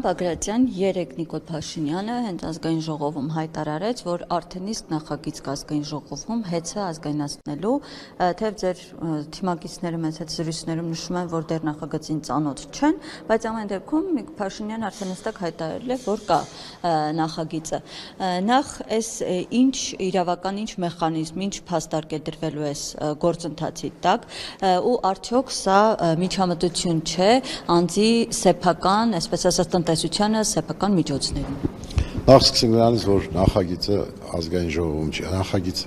Բագրատյան 3 Նիկոլ Փաշինյանը հենց ազգային ժողովում հայտարարեց, որ արդեն իսկ նախագիծ կա ազգային ժողովում հեծը ազգայնացնելու, թեև ձեր թիմակիցները մեծ հետ զրույցներում նշում են, որ դեռ նախագծին ծանոթ չեն, բայց ամեն դեպքում Նիկոլ Փաշինյանը արդեն հստակ հայտարարել է, որ կա նախագիծը։ Նախ այս ինչ իրավական, ինչ մեխանիզմ, ինչ փաստարկ է դրվելու այս գործընթացի տակ, ու արդյոք սա միջամտություն չէ անձի սեփական, այսպես ասած, տնտեսությանը սեփական միջոցներում։ Նախ սկսենք նրանից, որ նախագիծը ազգային ժողովում չի, նախագիծ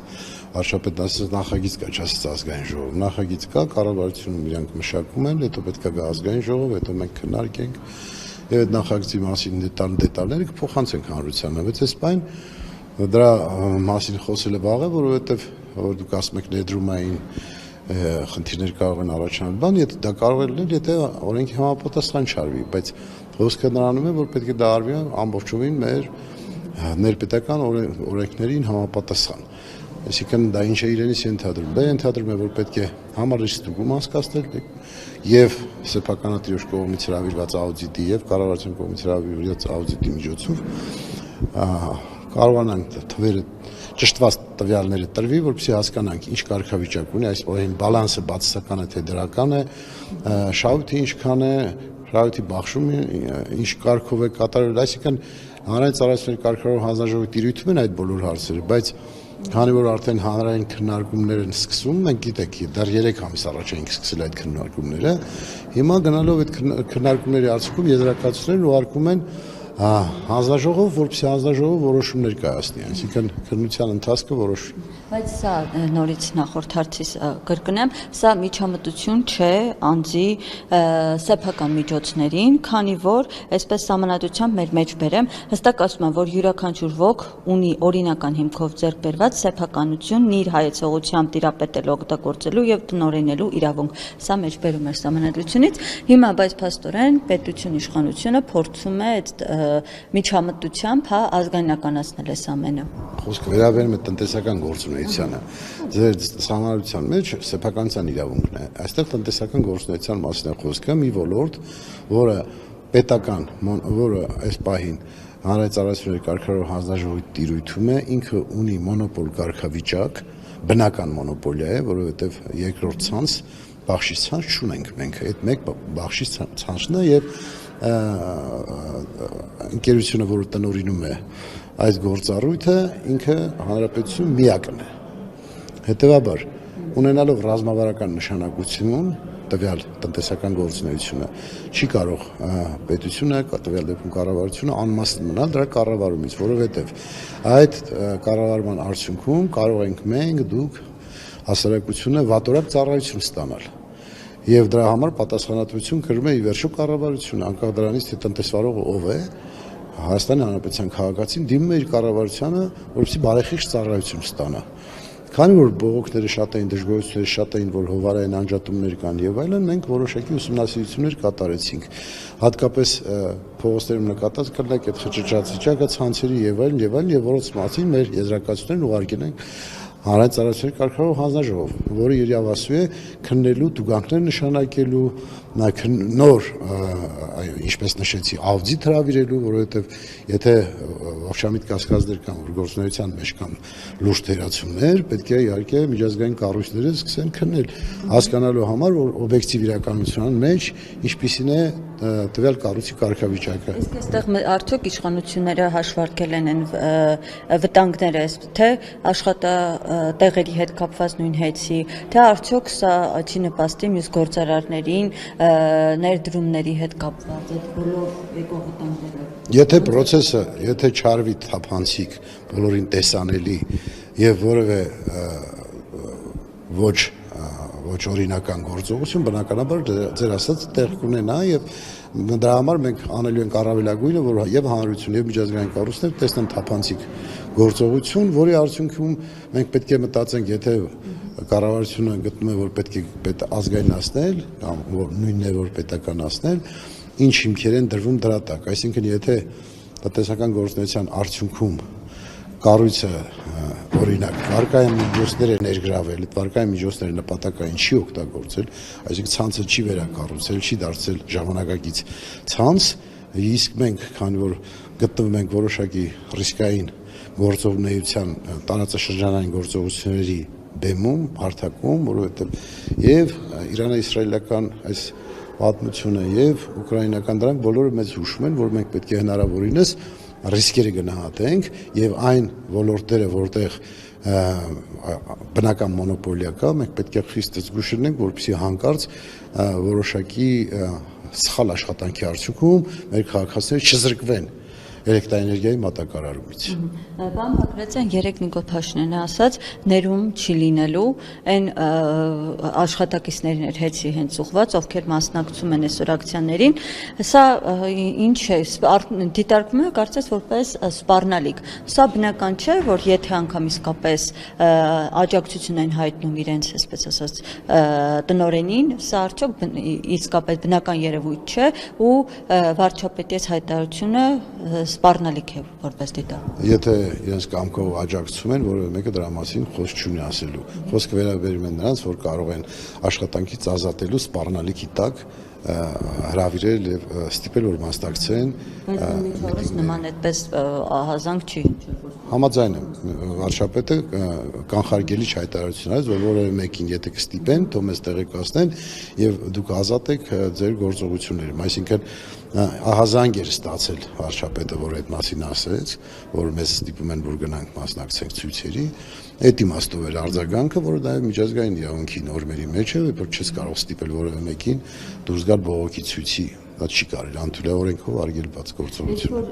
վարչապետն ասաց նախագիծ կա, չասաց ազգային ժողով, նախագիծ կա, կառավարությունում իրանք մշակում են, հետո պետք է գա ազգային ժողով, հետո մենք քննարկենք եւ այդ նախագծի մասին դետալները կփոխանցենք հանրությանը, բայց այս բան դրա մասին խոսելը վաղ է, որովհետեւ որ դուք ասում եք ներդրումային խնդիրներ կարող են առաջանալ, բան, եթե դա կարող է լինել, եթե օրենքի համապատասխան չարվի, բայց խոսքը նրանում է, որ պետք է դա արվի ամբողջովին մեր ներպետական օրենքներին համապատասխան։ Այսինքն դա ինչ է իրենից ենթադրում։ Դա ենթադրում է, որ պետք է համառիշտ ստուգում անցկացնել եւ սեփականատիրոջ կողմից հրավիրված աուդիտի եւ կառավարության կողմից հրավիրված աուդիտի միջոցով կարողանանք թվերը ճշտված տվյալները տրվի, որպեսզի հասկանանք ինչ կարգավիճակ ունի, այս օրեն բալանսը բացասական է թե դրական է, շահույթը ինչքան է, շահույթի բաշխումը ինչ կարգով է կատարվել, այսինքն հանրային ծառայությունների կարգավորող հանձնաժողովի տիրույթում են այդ բոլոր հարցերը, բայց քանի որ արդեն հանրային քննարկումներ են սկսվում, մենք գիտեք, դեռ 3 ամիս առաջ ենք սկսել այդ քննարկումները, հիմա գնալով այդ քննարկումների արդյունքում եզրակացություններն ուղարկում են հանձնաժողով, որպեսզի հանձնաժողովը որոշումներ կայացնի, այսինքն քննության ընթացքը որոշվի։ Բայց սա նորից նախորդ հարցից կրկնեմ, սա միջամտություն չէ անձի սեփական միջոցներին, քանի որ այսպես համանadությամբ մեր մեջ բերեմ, հստակ ասում են, որ յուրաքանչյուր ոք ունի օրինական հիմքով ձեռք բերված սեփականությունն իր հայեցողությամբ տիրապետելու, օգտագործելու եւ տնօրինելու իրավունք։ Սա մեջ բերում է համանadությունից։ Հիմա բայց փաստորեն պետություն իշխանությունը փորձում է այդ միջամտությամբ ազգայնականացնել այս ամենը։ Խոսքը վերաբերում է տնտեսական գործունեությանը։ Ձեր համանadության մեջ սեփականության իրավունքն է։ Այստեղ տնտեսական գործունեության մասին է խոսքը, մի ոլորտ, որը պետական, որը այս պահին հանրային ծառայությունների կարգավորող հանձնաժողովի տիրույթում է, ինքը ունի մոնոպոլ կարգավիճակ, բնական մոնոպոլիա է, որովհետև երկրորդ ցանց, բախշից ցանց չունենք մենք։ Այդ մեկ բախշից ցանցն է եւ ընկերությունը, որը տնօրինում է այս գործառույթը, ինքը հանրապետություն միակն է։ Հետևաբար, ունենալով ռազմավարական նշանակություն, տվյալ տնտեսական գործունեությունը, չի կարող պետությունը, տվյալ դեպքում կառավարությունը անմասն մնալ դրա կառավարումից, որովհետև այդ կառավարման արդյունքում կարող ենք մենք, դուք, հասարակությունը վատորակ ծառայություն ստանալ։ Եվ դրա համար պատասխանատվություն կրում է ի վերջո կառավարությունը, անկախ դրանից թե տնտեսվարողը ով է, Հայաստանի Հանրապետության քաղաքացին դիմում է իր կառավարությանը, որպեսզի բարեխիղճ ծառայություն ստանա։ Քանի որ բողոքները շատ էին, դժգոհությունները շատ էին, որ հովարային անջատումներ կան եւ այլն, մենք որոշակի ուսումնասիրություններ կատարեցինք։ Հատկապես փողոցներում նկատած կրնակ այդ խճճած վիճակը, ցանցերի եւ այլն, եւ որոնց մասին մեր եզրակացություններն ուղարկել ենք հանրային ծառայությունների կարգավորող հանձնաժողով, որը իրավասու է քննելու, տուգանքներ նշանակելու, նոր, ինչպես նշեցի, աուդիտ հրավիրելու, որովհետև եթե ողջամիտ կասկածներ կան, որ գործունեության մեջ կան լուրջ թերացումներ, պետք է իհարկե միջազգային կառույցները սկսեն քննել, հասկանալու համար, որ օբյեկտիվ իրականության մեջ ինչպիսին է տվյալ կառույցի կարգավիճակը։ Իսկ այստեղ արդյոք իշխանությունները հաշվարկել են վտանգները, թե աշխատատեղերի հետ կապված նույն հետցի, թե արդյոք սա չի նպաստի մյուս գործարարներին ներդրումների հետ կապված այդ բոլոր եկող վտանգները։ Եթե process-ը, եթե չարվի թափանցիկ, բոլորին տեսանելի եւ որևէ ոչ օրինական գործողություն, բնականաբար ձեր ասած տեղ կունենա եւ դրա համար մենք անելու ենք առավելագույնը, որ եւ հանրություն եւ միջազգային կառույցներ տեսնեն թափանցիկ գործողություն, որի արդյունքում մենք պետք է մտածենք, եթե կառավարությունը գտնում է, որ պետք է ազգայնացնել, կամ նույնն է, որ պետականացնել, ինչ հիմքեր են դրվում դրա տակ, այսինքն եթե տնտեսական գործունեության արդյունքում կառույցը օրինակ վարկային միջոցներ է ներգրավել, այդ վարկային միջոցները նպատակային չի օգտագործել, այսինքն ցանցը չի վերակառուցել, չի դարձել ժամանակակից ցանց, իսկ մենք, քանի որ գտնվում ենք որոշակի ռիսկային գործողությունների տարածաշրջանային գործողությունների բեմում, հարթակում, որովհետև եւ Իրано-իսրայելական այս պատմությունը եւ ուկրաինական դրանք բոլորը մեզ հուշում են, որ մենք պետք է հնարավորինս ռիսկերը գնահատենք եւ այն ոլորտները, որտեղ բնական մոնոպոլիա կա, մենք պետք է խիստ զգուշ լինենք, որպեսզի հանկարծ որոշակի սխալ աշխատանքի արդյունքում մեր քաղաքացիները չզրկվեն էլեկտրաէներգիայի մատակարարումից։ Բան Բագրատյան երեք Նիկոլ Փաշինյանը ասաց, ներում չի լինելու այն աշխատակիցներին էր հեցի հենց ուղված, ովքեր մասնակցում են այսօր ակցիաներին, սա ինչ է, դիտարկվում է կարծես որպես սպառնալիք։ Սա բնական չէ, որ եթե անգամ իսկապես աջակցություն են հայտնում իրենց, այսպես ասած, տնօրենին, սա արդյոք իսկապես բնական երևույթ չէ ու վարչապետի հայտարարությունը սպառնալիք է որպես դիտարկում։ Եթե իրենց կամքով աջակցում են, որևէ մեկը դրա մասին խոսք չունի ասելու։ Խոսքը վերաբերում է նրանց, որ կարող են աշխատանքից ազատելու սպառնալիքի տակ հրավիրել եւ ստիպել, որ մասնակցեն։ Բայց նման այդպես ահազանգ չի։ Համաձայն եմ, վարչապետը կանխարգելիչ հայտարարություն արեց, որ որևէ մեկին եթե կստիպեն, թող մեզ տեղեկացնեն եւ դուք ազատ եք ձեր գործողություններում, այսինքն ահազանգ էր ստացել վարչապետը, որ այդ մասին ասեց, որ մեզ ստիպում են, որ գնանք մասնակցենք ցույցերի, այդ իմաստով էր արձագանքը, որը նաև միջազգային իրավունքի նորմերի մեջ է, որ չես կարող ստիպել որևէ մեկին դուրս գալ բողոքի ցույցի, դա չի կարելի անթույլ օրենքով արգելված գործողություն։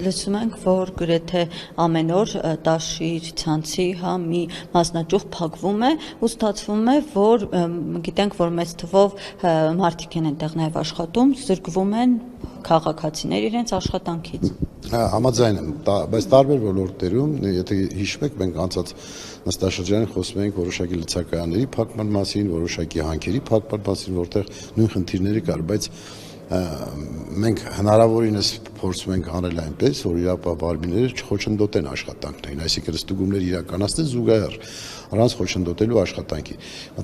Լսում ենք, որ գրեթե ամեն օր տաշիր ցանցի մի մասնաճյուղ փակվում է ու ստացվում է, որ գիտենք, որ մեծ թվով մարդիկ են այնտեղ նաև աշխատում, զրկվում են քաղաքացիներ իրենց աշխատանքից։ Համաձայն եմ, բայց տարբեր ոլորտներում, եթե հիշում եք, մենք անցած նստաշրջանին խոսում ենք որոշակի լցակայանների փակման մասին, որոշակի հանքերի փակման մասին, որտեղ նույն խնդիրները կար, բայց մենք հնարավորինս փորձում ենք անել այնպես, որ իրապահ բարմինները չխոչընդոտեն աշխատանքներին, այսինքն ստուգումներ իրականացնեն զուգահեռ առանց խոչընդոտելու աշխատանքի։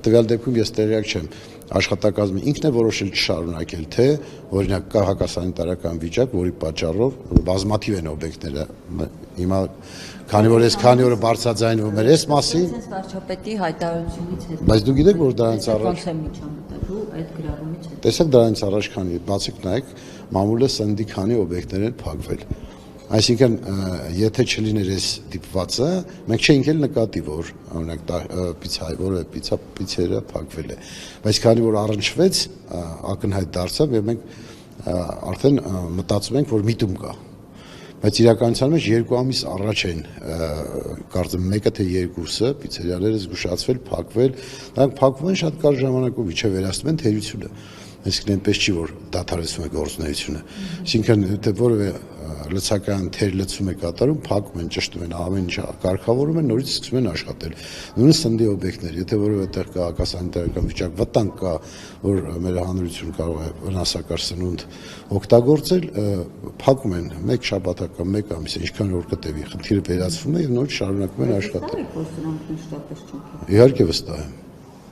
Տվյալ դեպքում ես տեղյակ չեմ, աշխատակազմը ինքն է որոշել չշարունակել, թե օրինակ կա հակասանիտարական վիճակ, որի պատճառով բազմաթիվ են օբյեկտները։ Հիմա քանի որ ես քանի օրը բարձրաձայնվում էր այս մասին, վարչապետի հայտարարությունից հետո։ Բայց դու գիտեք, որ դրանից առաջ այդ գրառումից հետո։ Տեսեք դրանից առաջ քանի բացիկ նայեք, մամուլը սնդի քանի օբյեկտներ են փակվել։ Այսինքն, եթե չլիներ այս դիպվածը, մենք չէինք էլ նկատի, որ օրինակ պիցերը փակվել է։ Բայց քանի որ առնչվեց, ակնհայտ դարձավ եւ մենք արդեն մտածում ենք, որ միտում կա։ Բայց իրականության մեջ 2 ամիս առաջ են կարծեմ մեկը թե երկուսը պիցերիաները զգուշացվել, փակվել, նրանք փակվում են շատ կարճ ժամանակով, իջե վերացնում են թերությունը։ Այսինքն այնպես չի, որ դադարեցում է գործունեությունը։ Այսինքն եթե որևէ լցակային թեր լցում է կատարում, փակում են, ճշտում են, ամեն ինչ կարգավորում են, նորից սկսում են աշխատել։ Նույնիսկ սնդի օբյեկտներ, եթե որևէ տեղ կա հակասանիտարական վիճակ, վտանգ կա, որ մեր հանրությունը կարող է վնասակար սնունդ օգտագործել, փակում են 1 շաբաթական 1 ամիս, ինչքան որ կտևի, խնդիրը վերացվում է եւ նորից շարունակում են աշխատել։ Իհարկե վստահ եմ։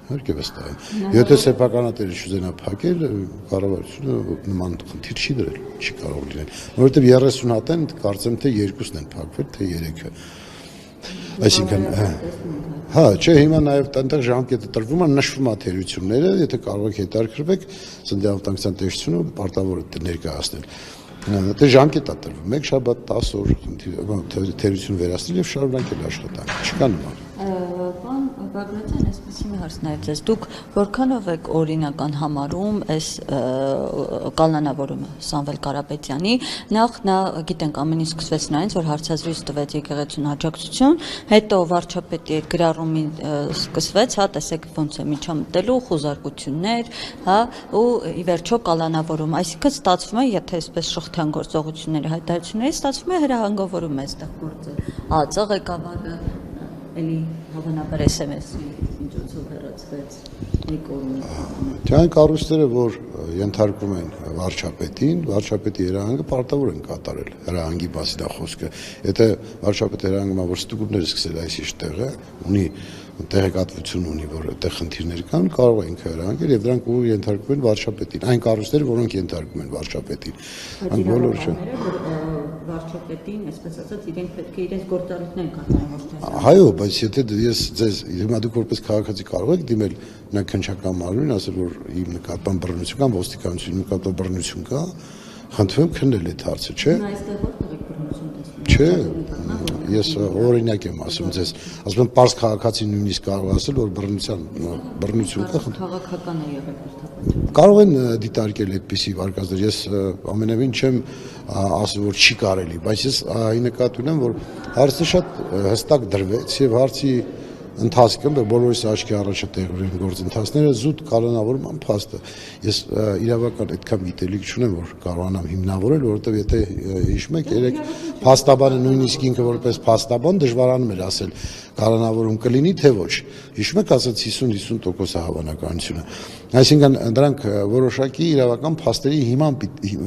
Իհարկե վստահ եմ։ Եթե սեփականատերը չուզենա փակել, կառավարությունը նման խնդիր չի դրել, չի կարող լինել։ Որովհետև 30 հատ են, կարծեմ թե 2-ն են փակվել, թե 3-ը։ Այսինքն, հա, չէ, հիմա նաև այնտեղ ժամկետը տրվում է, նշվում է թերությունները, եթե կարող եք հետաքրքրվեք, Սնդի անվտանգության տեսչությունը պարտավոր է ներկայացնել։ Դե ժամկետ է տրվում, 1 շաբաթ 10 օր թերություն վերացնել եւ շարունակել աշխատանքը։ Չկա նման։ Պարոն Բագրատյան, այսպեսի մի հարց նաև ձեզ, դուք որքանով եք օրինական համարում այս կալանավորումը Սամվել Կարապետյանի, նախ նա գիտենք ամեն ինչ սկսվեց նրանից, որ հարցազրույց տվեց եկեղեցուն աջակցություն, հետո վարչապետի այդ գրառումի սկսվեց, հա, տեսեք ոնց է միջամտելու խոզարկություններ, հա, ու ի վերջո կալանավորում, այսինքն ստացվում է, եթե այսպես շղթան գործողությունների հայտարարությունների ստացվում է հրահանգավորում է այստեղ գործել, ԱԾ ղեկավարը էլի հավանաբար SMS-ի միջոցով հեռացվեց Նիկոլին։ Այն կառույցները, որ ենթարկում են վարչապետի երանգը պարտավոր են կատարել, հրահանգի բացի դա խոսքը։ Եթե վարչապետը հրահանգում է, որ ստուգումները սկսել այս ինչ տեղը, ունի տեղեկատվություն ունի, որ այդտեղ խնդիրներ կան, կարող է ինքը հրահանգել եւ դրանք ուղղակի ենթարկվում են վարչապետին, այն կառույցները, որոնք ենթարկվում են վարչապետին։ Այդ բոլորը վարչապետին, այսպես ասած, իրենք պետք է իրենց գործառույթներ կատարեն։ Այո, բայց եթե ես ձեզ հիմա դուք որպես քաղաքացի կարող եք դիմել նա քննչական մարմին, ասել որ իմ նկատմամբ բռնություն կա, ոստիկանությունի նկատմամբ բռնություն կա, խնդրում եմ քննել այդ հարցը, չէ՞։ Այստեղ որտեղ եք բռնություն տեսնում։ Չէ, ես օրինակ եմ ասում ձեզ, ասում եմ պարզ քաղաքացի նույնիսկ կարող ասել, որ բռնություն կա։ Քաղաքական է եղել հերթապետում։ Կարող են դիտարկել այդպիսի վարկածներ, ես ամենևին չեմ ասում, որ չի կարելի, բայց ես այն նկատի ունեմ, որ հարցը շատ հստակ դրվեց եւ հարցի ընթացքում բոլորիս աչքի առաջը տեղի են գործընթացները զուտ կանոնավորման փաստը։ Ես իրավական այդքան գիտելիք չունեմ, որ կարողանամ հիմնավորել, որովհետեւ եթե հիշում եք, երեք փաստաբանը նույնիսկ ինքը որպես փաստաբան դժվարանում էր ասել կանոնավորում կլինի թե ոչ։ Հիշում եք, ասած 50-50% հավանականությունը։ Այսինքն դրանք որոշակի իրավական փաստերի հիման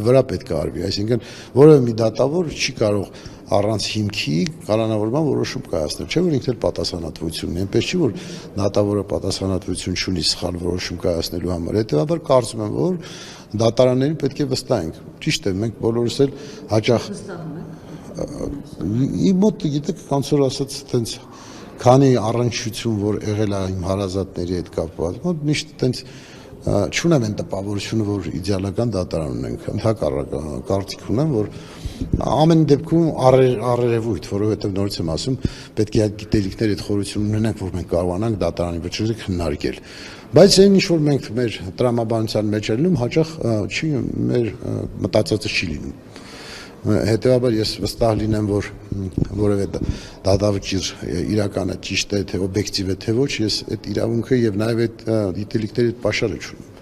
վրա պետք է արվի, այսինքն որևէ մի դատավոր չի կարող առանց հիմքի կանոնավորման որոշում կայացնել, չէ՞ որ ինքն էլ պատասխանատվություն ունի, այնպես չի որ դատավորը պատասխանատվություն չունի սխալ որոշում կայացնելու համար։ Հետևաբար կարծում եմ, որ դատարաններին պետք է վստահենք։ Ճիշտ է, մենք բոլորս էլ հաճախ իմ մոտ գիտեք ոնց որ ասած այտենց քանի առնչություն որ եղել է իմ հարազատների հետ կապված, միշտ այտենց չունեմ այն տպավորությունը, որ իդեալական դատարան ունենք, ընդհակառակը կարծիք ունեմ, որ ամեն դեպքում առերևույթ, որովհետև նորից եմ ասում, պետք է այդ գիտելիքները, այդ խորությունը ունենանք, որ մենք կարողանանք դատարանի վճռը քննարկել։ Բայց այն ինչ որ մենք մեր տրամաբանության մեջ լինում, հաճախ չի մեր մտածածը չի լինում։ Հետևաբար ես վստահ լինեմ, որ որևէ դատավճիռ իրականը ճիշտ է թե օբյեկտիվ է թե ոչ, ես այդ իրավունքը եւ նաեւ այդ դիտելիքների պաշարը չունեմ։